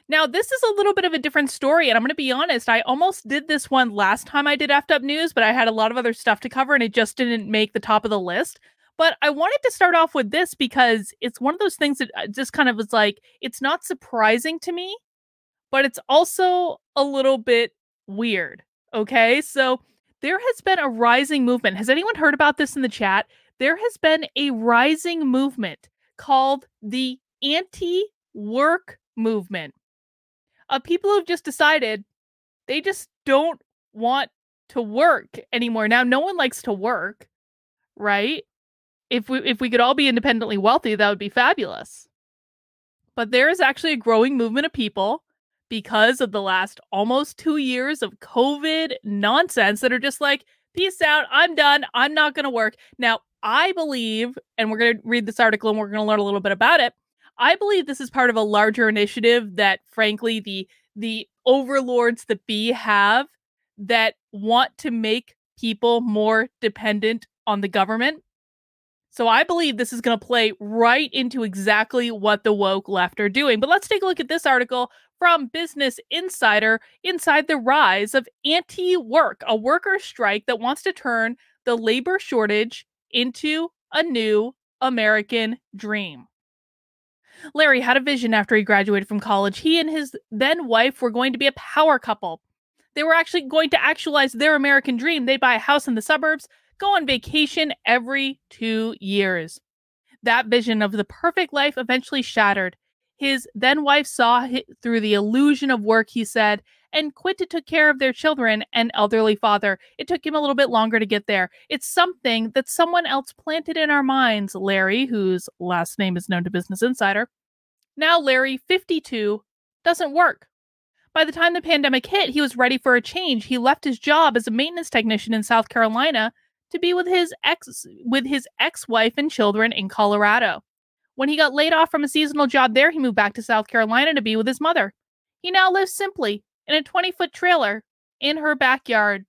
Now, this is a little bit of a different story, and I'm going to be honest. I almost did this one last time I did Effed Up News, but I had a lot of other stuff to cover, and it just didn't make the top of the list. But I wanted to start off with this because it's one of those things that just kind of was like, it's not surprising to me, but it's also a little bit weird. Okay, so there has been a rising movement. Has anyone heard about this in the chat? There has been a rising movement called the anti-work movement of people who've just decided they just don't want to work anymore. Now, no one likes to work, right? If we could all be independently wealthy, that would be fabulous. But there is actually a growing movement of people because of the last almost 2 years of COVID nonsense that are just like, peace out, I'm done, I'm not going to work. Now, I believe, and we're going to read this article and we're going to learn a little bit about it. I believe this is part of a larger initiative that, frankly, the overlords that be have that want to make people more dependent on the government. So I believe this is going to play right into exactly what the woke left are doing. But let's take a look at this article from Business Insider inside the rise of anti-work, a worker strike that wants to turn the labor shortage into a new American dream. Larry had a vision after he graduated from college. He and his then wife were going to be a power couple. They were actually going to actualize their American dream. They'd buy a house in the suburbs, go on vacation every 2 years. That vision of the perfect life eventually shattered. His then wife saw through the illusion of work, he said, and quit to take care of their children and elderly father. It took him a little bit longer to get there. It's something that someone else planted in our minds, Larry, whose last name is known to Business Insider. Now Larry, 52, doesn't work. By the time the pandemic hit, he was ready for a change. He left his job as a maintenance technician in South Carolina to be with his ex-wife and children in Colorado. When he got laid off from a seasonal job there, he moved back to South Carolina to be with his mother. He now lives simply in a 20-foot trailer in her backyard.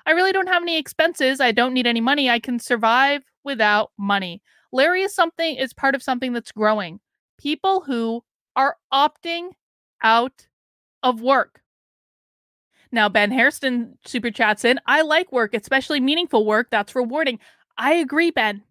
I really don't have any expenses. I don't need any money. I can survive without money. Larry is part of something that's growing. People who are opting out of work. Now, Ben Hairston super chats in, I like work, especially meaningful work. That's rewarding. I agree, Ben.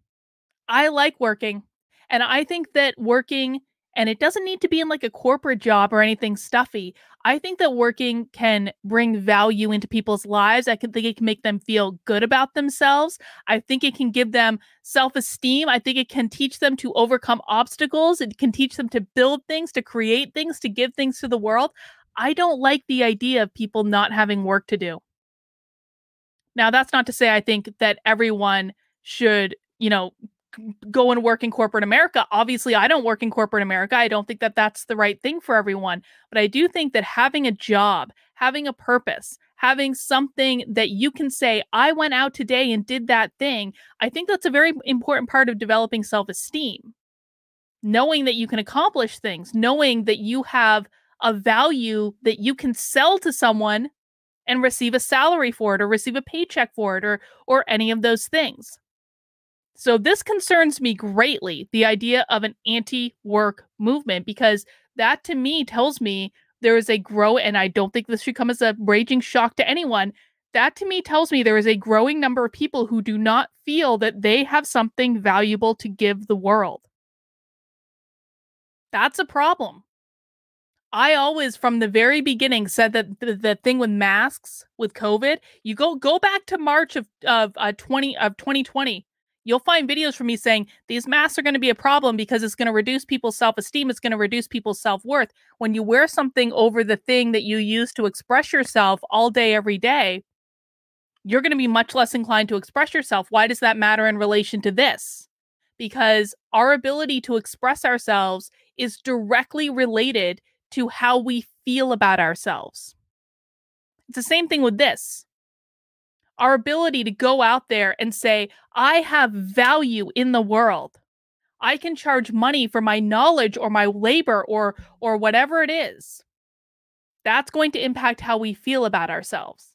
I like working. And I think that working, and it doesn't need to be in like a corporate job or anything stuffy. I think that working can bring value into people's lives. I think it can make them feel good about themselves. I think it can give them self-esteem. I think it can teach them to overcome obstacles. It can teach them to build things, to create things, to give things to the world. I don't like the idea of people not having work to do. Now, that's not to say I think that everyone should, go and work in corporate America. Obviously, I don't work in corporate America. I don't think that that's the right thing for everyone. But I do think that having a job, having a purpose, having something that you can say, I went out today and did that thing, I think that's a very important part of developing self-esteem. Knowing that you can accomplish things, knowing that you have a value that you can sell to someone and receive a salary for it or receive a paycheck for it or any of those things. So this concerns me greatly, the idea of an anti-work movement, because that to me tells me there is a and I don't think this should come as a raging shock to anyone. That to me tells me there is a growing number of people who do not feel that they have something valuable to give the world. That's a problem. I always, from the very beginning, said that the thing with masks, with COVID, you go back to March of 2020. You'll find videos from me saying these masks are going to be a problem because it's going to reduce people's self-esteem. It's going to reduce people's self-worth. When you wear something over the thing that you use to express yourself all day, every day, you're going to be much less inclined to express yourself. Why does that matter in relation to this? Because our ability to express ourselves is directly related to how we feel about ourselves. It's the same thing with this. Our ability to go out there and say, I have value in the world. I can charge money for my knowledge or my labor or whatever it is. That's going to impact how we feel about ourselves.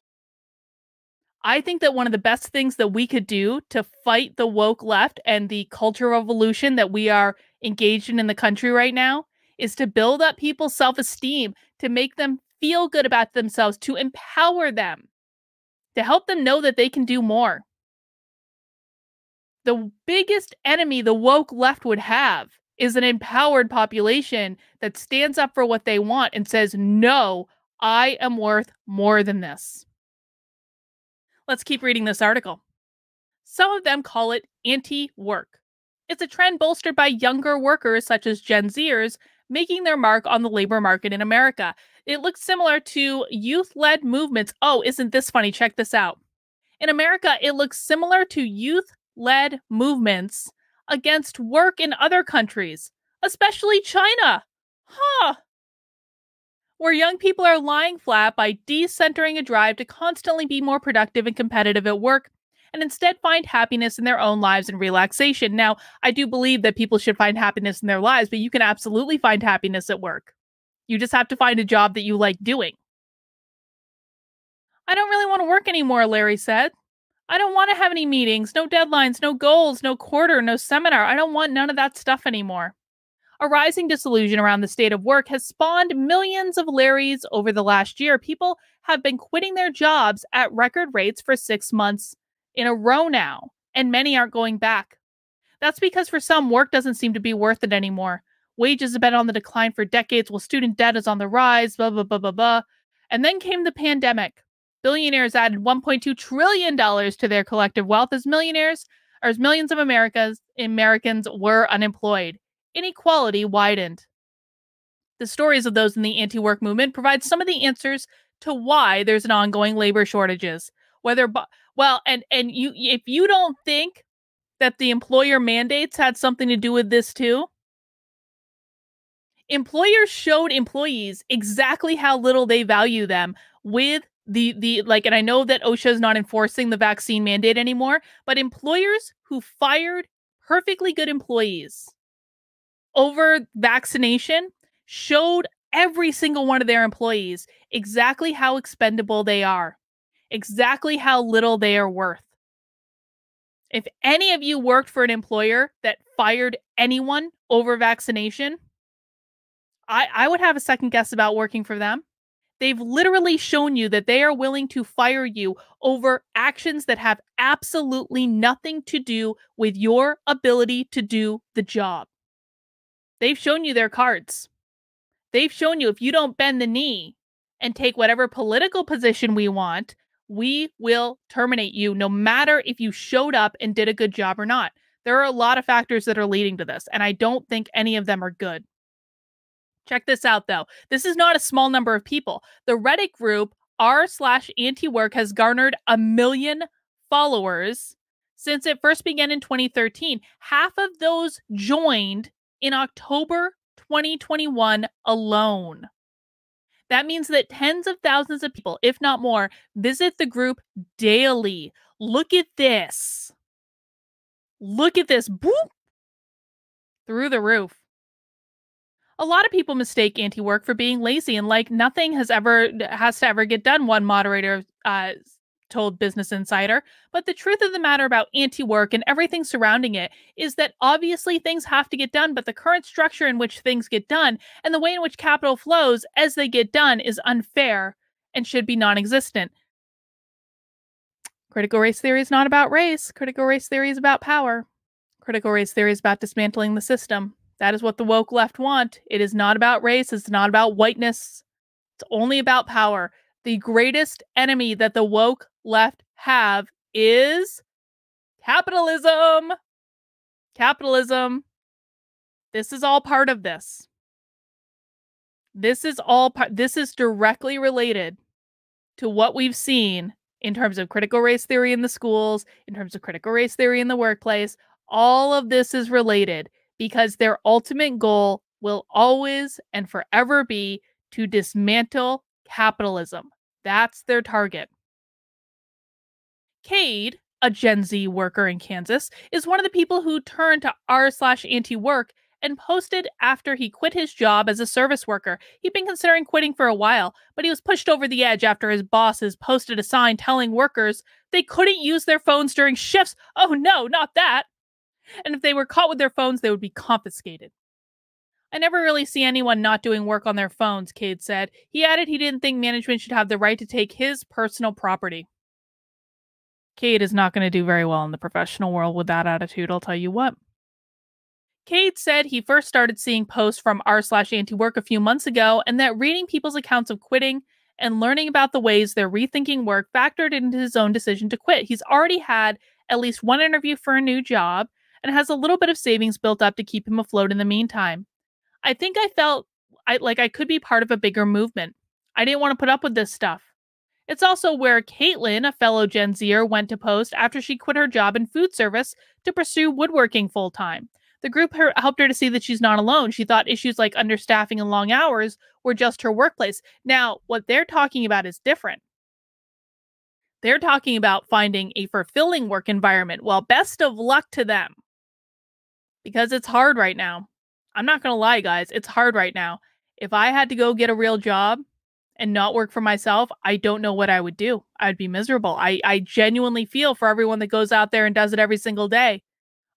I think that one of the best things that we could do to fight the woke left and the culture revolution that we are engaged in the country right now is to build up people's self-esteem, to make them feel good about themselves, to empower them, to help them know that they can do more. The biggest enemy the woke left would have is an empowered population that stands up for what they want and says, no, I am worth more than this. Let's keep reading this article. Some of them call it anti-work. It's a trend bolstered by younger workers such as Gen Zers making their mark on the labor market in America. It looks similar to youth-led movements. Oh, isn't this funny? Check this out. In America, it looks similar to youth-led movements against work in other countries, especially China. Huh. Where young people are lying flat by decentering a drive to constantly be more productive and competitive at work, and instead find happiness in their own lives and relaxation. Now, I do believe that people should find happiness in their lives, but you can absolutely find happiness at work. You just have to find a job that you like doing. I don't really want to work anymore, Larry said. I don't want to have any meetings, no deadlines, no goals, no quarter, no seminar. I don't want none of that stuff anymore. A rising disillusion around the state of work has spawned millions of Larrys over the last year. People have been quitting their jobs at record rates for 6 months in a row now, and many aren't going back. That's because for some, work doesn't seem to be worth it anymore. Wages have been on the decline for decades, while student debt is on the rise, blah, blah, blah, blah, blah. And then came the pandemic. Billionaires added $1.2 trillion to their collective wealth as millions of Americans were unemployed. Inequality widened. The stories of those in the anti-work movement provide some of the answers to why there's an ongoing labor shortages. If you don't think that the employer mandates had something to do with this too, employers showed employees exactly how little they value them with and I know that OSHA is not enforcing the vaccine mandate anymore, but employers who fired perfectly good employees over vaccination showed every single one of their employees exactly how expendable they are, exactly how little they are worth. If any of you worked for an employer that fired anyone over vaccination, I would have a second guess about working for them. They've literally shown you that they are willing to fire you over actions that have absolutely nothing to do with your ability to do the job. They've shown you their cards. They've shown you if you don't bend the knee and take whatever political position we want, we will terminate you no matter if you showed up and did a good job or not. There are a lot of factors that are leading to this, and I don't think any of them are good. Check this out, though. This is not a small number of people. The Reddit group r/antiwork has garnered 1 million followers since it first began in 2013. Half of those joined in October 2021 alone. That means that tens of thousands of people, if not more, visit the group daily. Look at this. Look at this. Boop. Through the roof. A lot of people mistake anti-work for being lazy and like nothing has to ever get done, one moderator told Business Insider. But the truth of the matter about anti-work and everything surrounding it is that obviously things have to get done, but the current structure in which things get done and the way in which capital flows as they get done is unfair and should be non-existent. Critical race theory is not about race. Critical race theory is about power. Critical race theory is about dismantling the system. That is what the woke left want. It is not about race. It's not about whiteness. It's only about power. The greatest enemy that the woke left have is capitalism. Capitalism. This is all part of this. This is directly related to what we've seen in terms of critical race theory in the schools, in terms of critical race theory in the workplace. All of this is related because their ultimate goal will always and forever be to dismantle capitalism. That's their target. Cade, a Gen Z worker in Kansas, is one of the people who turned to r/anti-work and posted after he quit his job as a service worker. He'd been considering quitting for a while, but he was pushed over the edge after his bosses posted a sign telling workers they couldn't use their phones during shifts. Oh no, not that. And if they were caught with their phones, they would be confiscated. I never really see anyone not doing work on their phones, Cade said. He added he didn't think management should have the right to take his personal property. Cade is not going to do very well in the professional world with that attitude, I'll tell you what. Cade said he first started seeing posts from r/antiwork a few months ago, and that reading people's accounts of quitting and learning about the ways they're rethinking work factored into his own decision to quit. He's already had at least one interview for a new job and has a little bit of savings built up to keep him afloat in the meantime. I think I felt like I could be part of a bigger movement. I didn't want to put up with this stuff. It's also where Caitlin, a fellow Gen Zer, went to post after she quit her job in food service to pursue woodworking full time. The group helped her to see that she's not alone. She thought issues like understaffing and long hours were just her workplace. Now, what they're talking about is different. They're talking about finding a fulfilling work environment. Well, best of luck to them because it's hard right now. I'm not going to lie, guys. It's hard right now. If I had to go get a real job and not work for myself, I don't know what I would do. I'd be miserable. I genuinely feel for everyone that goes out there and does it every single day.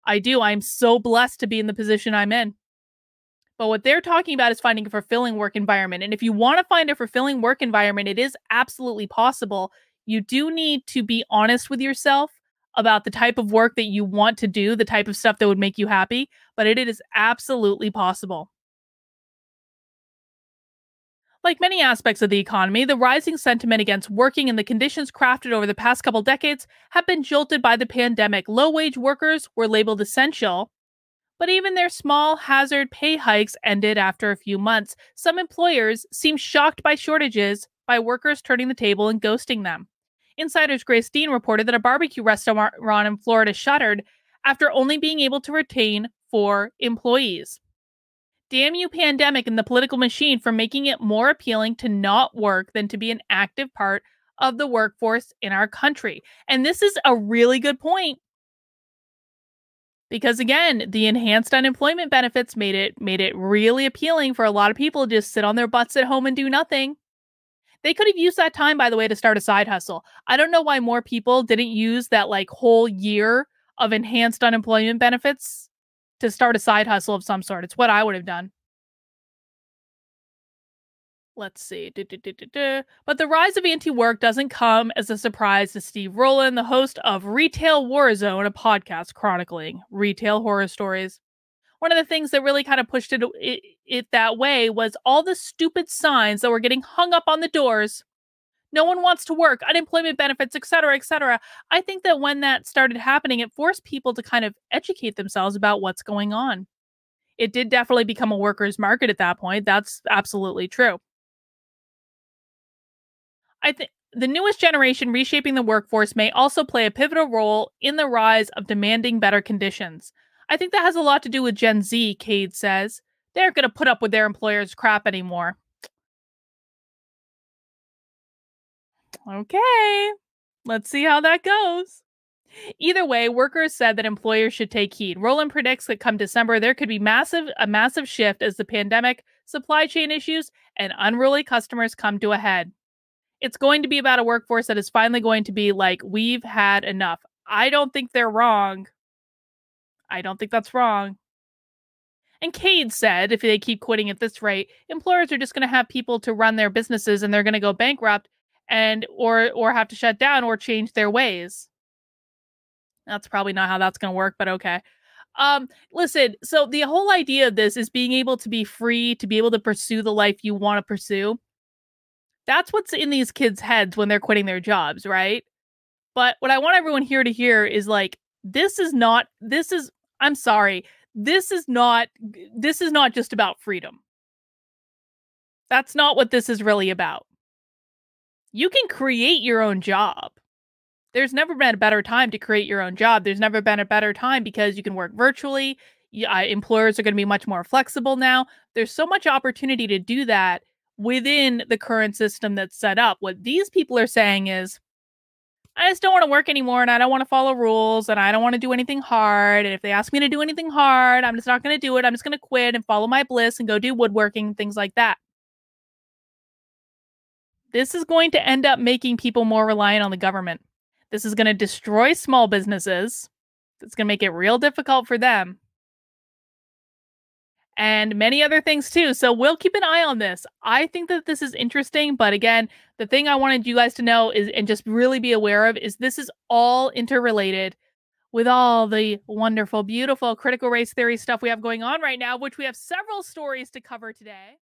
I do. I'm so blessed to be in the position I'm in. But what they're talking about is finding a fulfilling work environment. And if you want to find a fulfilling work environment, it is absolutely possible. You do need to be honest with yourself about the type of work that you want to do, the type of stuff that would make you happy, but it is absolutely possible. Like many aspects of the economy, the rising sentiment against working and the conditions crafted over the past couple decades have been jolted by the pandemic. Low-wage workers were labeled essential, but even their small hazard pay hikes ended after a few months. Some employers seem shocked by shortages, by workers turning the table and ghosting them. Insider's Grace Dean reported that a barbecue restaurant in Florida shuttered after only being able to retain 4 employees. Damn you, pandemic and the political machine, for making it more appealing to not work than to be an active part of the workforce in our country. And this is a really good point. Because again, the enhanced unemployment benefits made it really appealing for a lot of people to just sit on their butts at home and do nothing. They could have used that time, by the way, to start a side hustle. I don't know why more people didn't use that whole year of enhanced unemployment benefits to start a side hustle of some sort. It's what I would have done. Let's see. But the rise of anti-work doesn't come as a surprise to Steve Rowland, the host of Retail Warzone, a podcast chronicling retail horror stories. One of the things that really kind of pushed it that way was all the stupid signs that were getting hung up on the doors. No one wants to work, unemployment benefits, etc., etc. I think that when that started happening, it forced people to kind of educate themselves about what's going on. It did definitely become a workers' market at that point. That's absolutely true. I think the newest generation reshaping the workforce may also play a pivotal role in the rise of demanding better conditions. I think that has a lot to do with Gen Z, Cade says. They aren't going to put up with their employer's crap anymore. Okay, let's see how that goes. Either way, workers said that employers should take heed. Rowland predicts that come December, there could be a massive shift as the pandemic, supply chain issues, and unruly customers come to a head. It's going to be about a workforce that is finally going to be like, we've had enough. I don't think they're wrong. I don't think that's wrong. And Cade said if they keep quitting at this rate, employers are just going to have people to run their businesses and they're going to go bankrupt and or have to shut down or change their ways. That's probably not how that's going to work, but okay. Listen, so the whole idea of this is being able to be free, to be able to pursue the life you want to pursue. That's what's in these kids' heads when they're quitting their jobs, right? But what I want everyone here to hear is I'm sorry, this is not just about freedom. That's not what this is really about. You can create your own job. There's never been a better time to create your own job. There's never been a better time because you can work virtually. Employers are going to be much more flexible now. There's so much opportunity to do that within the current system that's set up. What these people are saying is, I just don't want to work anymore and I don't want to follow rules and I don't want to do anything hard. And if they ask me to do anything hard, I'm just not going to do it. I'm just going to quit and follow my bliss and go do woodworking, things like that. This is going to end up making people more reliant on the government. This is going to destroy small businesses. It's going to make it real difficult for them. and many other things too. So we'll keep an eye on this. I think that this is interesting, but again, the thing I wanted you guys to know is, and just really be aware of, is this is all interrelated with all the wonderful, beautiful critical race theory stuff we have going on right now, which we have several stories to cover today.